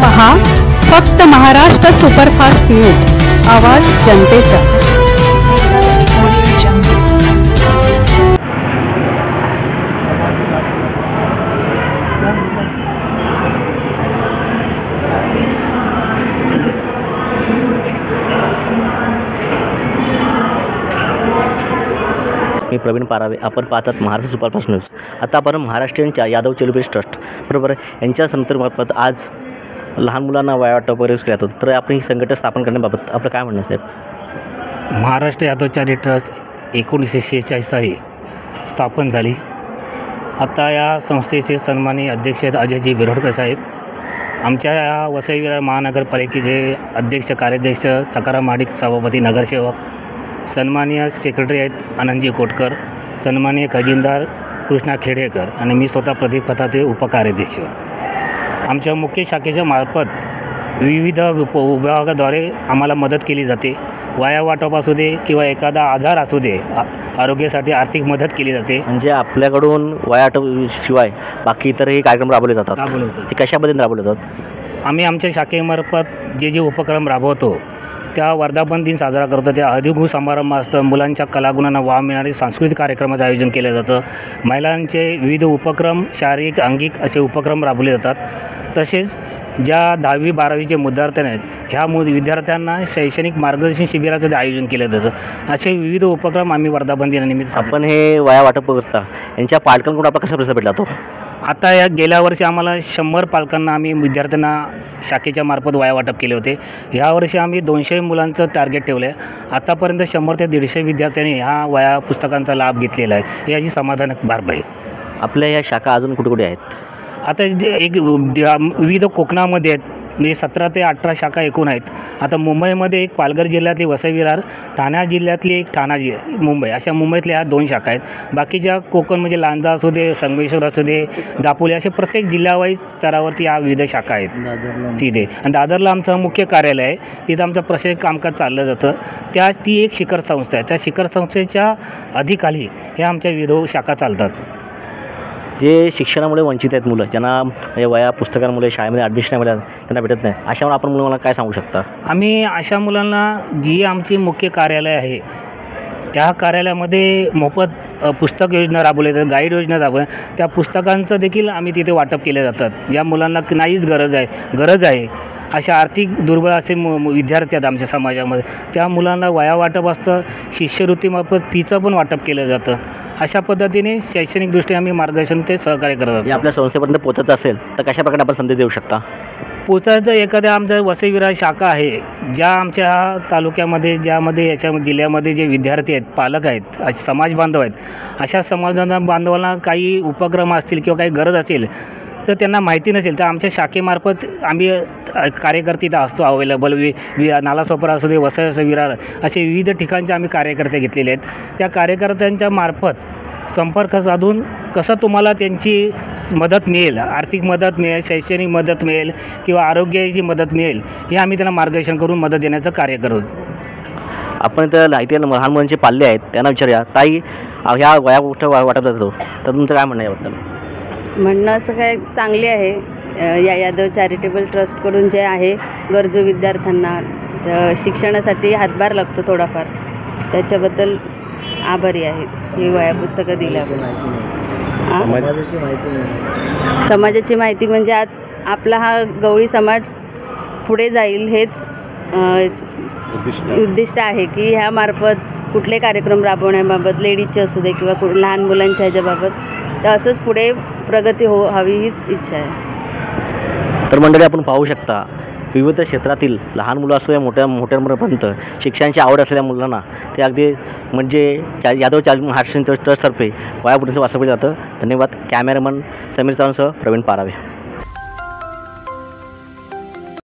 पहा फक्त Maharashtra superfast news, आवाज जनतेचा। मी प्रवीण पारावे, आपण पाहतात महाराष्ट्र सुपरफास्ट न्यूज। आता आपण महाराष्ट्रीयन यादव चॅरिटेबल ट्रस्ट बरोबर यांच्या संदर्भात आज लहान मुलांना वया वाटप वगैरे केला जातो, तर आपण ही संघटना स्थापन करण्याबाबत आपलं काय म्हणणं साहेब? महाराष्ट्र यादव चॅरिटेबल ट्रस्ट 1946 साली स्थापन झाली। आता या संस्थेचे सन्माननीय अध्यक्ष आहेत अजयजी बिरोडकर साहेब। आमच्या या वसई विरार महानगरपालिकेचे अध्यक्ष, कार्याध्यक्ष सकाराम महाडिक, सभापती, नगरसेवक, सन्माननीय सेक्रेटरी आहेत आनंदजी कोटकर, सन्माननीय खजिनदार कृष्णा खेडेकर आणि मी स्वतः प्रदीप खताते उपकार्याध्यक्ष। आमच्या मुख्य शाखेच्या मार्फत विविध विभागाद्वारे आम्हाला मदत केली जाते। वाया वाटप असू दे किंवा एखादा आजार असू दे, आरोग्यासाठी आर्थिक मदत केली जाते। म्हणजे आपल्याकडून वया वाटप शिवाय बाकी इतरही कार्यक्रम राबवले जातात, ते कशा पद्धतीने राबवले जातात? आम्ही आमच्या शाखेमार्फत जे उपक्रम राबवतो, त्या वर्धापन दिन साजरा करतो, त्या अधिकृत समारंभ असतं, मुलांच्या कलागुणांना वाव मिळणारे सांस्कृतिक कार्यक्रमाचं आयोजन केलं जातं, महिलांचे विविध उपक्रम, शारीरिक अंगिक असे उपक्रम राबवले जातात। तसेच ज्या 10वी 12वीचे विद्यार्थी आहेत, ह्या विद्यार्थ्यांना शैक्षणिक मार्गदर्शन शिबिराचं आयोजन केलं जातं। असे विविध उपक्रम आम्ही वर्धापन दिनानिमित्त आपण हे वया वाटप करता, यांच्या पालकांकडून आपला कसा प्रतिसाद भेटला तो? आता या गेल्या वर्षी आम्हाला 100 पालकांना आम्ही विद्यार्थ्यांना शाखेच्या मार्फत वया वाटप केले होते। यावर्षी आम्ही 200 मुलांचं टार्गेट ठेवलं आहे। आतापर्यंत 100 ते 150 विद्यार्थ्यांनी ह्या वया पुस्तकांचा लाभ घेतलेला आहे। याची समाधानक बाब आहे। आपल्या या शाखा अजून कुठे कुठे आहेत? आता एक विविध कोकणामध्ये आहेत, म्हणजे 17 ते 18 शाखा एकूण आहेत। आता मुंबईमध्ये एक पालघर जिल्ह्यातली वसई विरार, ठाणे जिल्ह्यातली एक ठाणा मुंबई, अशा मुंबईतल्या 2 शाखा आहेत। बाकीच्या कोकण म्हणजे लांजा असू दे, संगमेश्वर असू दे, दापोली, असे प्रत्येक जिल्ह्यावाईज स्तरावरती या विविध शाखा आहेत तिथे। आणि दादरला आमचं मुख्य कार्यालय आहे, तिथं आमचं प्रशासकीय कामकाज चाललं जातं। ती एक शिखर संस्था आहे, त्या शिखर संस्थेच्या अधिखाली ह्या आमच्या विविध शाखा चालतात। जे शिक्षणामुळे वंचित आहेत मुलं, ज्यांना वया पुस्तकांमुळे शाळेमध्ये ॲडमिशन मिळालं त्यांना भेटत नाही, अशावर आपण मुलांना काय सांगू शकता? आम्ही अशा मुलांना, जी आमची मुख्य कार्यालय आहे त्या कार्यालयामध्ये मोफत पुस्तक योजना राबवली जातात, गाईड योजना राबवल्या, त्या पुस्तकांचं देखील आम्ही तिथे वाटप केले जातात। ज्या मुलांना नाहीच गरज आहे अशा आर्थिक दुर्बळ असे विद्यार्थी आहेत आमच्या समाजामध्ये, त्या मुलांना वया वाटप असतं, शिष्यवृत्तीमार्फत फीचं पण वाटप केलं जातं। अशा पद्धतीने शैक्षणिक दृष्टीने आम्ही मार्गदर्शन ते सहकार्य करत असतो। आपल्या संस्थेपर्यंत पोहोचत असेल तर कशा प्रकारे आपण संदेश देऊ शकता? पोचायचं, एखाद्या आमच्या वसई विरार शाखा आहे, ज्या आमच्या तालुक्यामध्ये, ज्यामध्ये याच्या जिल्ह्यामध्ये जे विद्यार्थी आहेत, पालक आहेत, समाज बांधव आहेत, अशा समाज बांधवांना काही उपक्रम असतील किंवा काही गरज असेल तर त्यांना माहिती नसेल तर आमच्या शाखेमार्फत आम्ही कार्यकर्ते इथं असतो अवेलेबल। नालासोपारा असू दे, वसई असो, विरार, असे विविध ठिकाणचे आम्ही कार्यकर्ते घेतलेले आहेत। त्या कार्यकर्त्यांच्या मार्फत संपर्क साधून कसं तुम्हाला त्यांची मदत मिळेल, आर्थिक मदत मिळेल, शैक्षणिक मदत मिळेल किंवा आरोग्याची मदत मिळेल, हे आम्ही त्यांना मार्गदर्शन करून मदत देण्याचं कार्य करतो। आपण तर लाईटी लहान मुलांचे पाल्ले आहेत, त्यांना विचारूया, ताई ह्या वया गोष्ट वाटत जातो, तर तुमचं काय म्हणणं याबद्दल? म्हणणं असं काय चांगले आहे, या यादव चॅरिटेबल ट्रस्टकडून जे आहे गरजू विद्यार्थ्यांना शिक्षणासाठी हातभार लागतो थोडाफार, त्याच्याबद्दल आभारी आहे। ही वया पुस्तकं दिल्याबद्दल। समाजाची माहिती म्हणजे आज आपला हा गवळी समाज पुढे जाईल, हेच उद्दिष्ट आहे की ह्या मार्फत कुठले कार्यक्रम राबवण्याबाबत, लेडीजचे असू दे किंवा लहान मुलांच्या ह्याच्याबाबत, तर असंच पुढे प्रगती हवी हीच इच्छा आहे। तर मंडळी, आपण पाहू शकता विविध क्षेत्रातील लहान मुलं असो या मोठ्यापर्यंत शिक्षणाची आवड असलेल्या मुलांना ते अगदी म्हणजे यादव महाराष्ट्र ट्रस्टतर्फे वया पुढे वाचवलं जातं। धन्यवाद। कॅमेरामन समीर चव्हाणसह प्रवीण पारावे।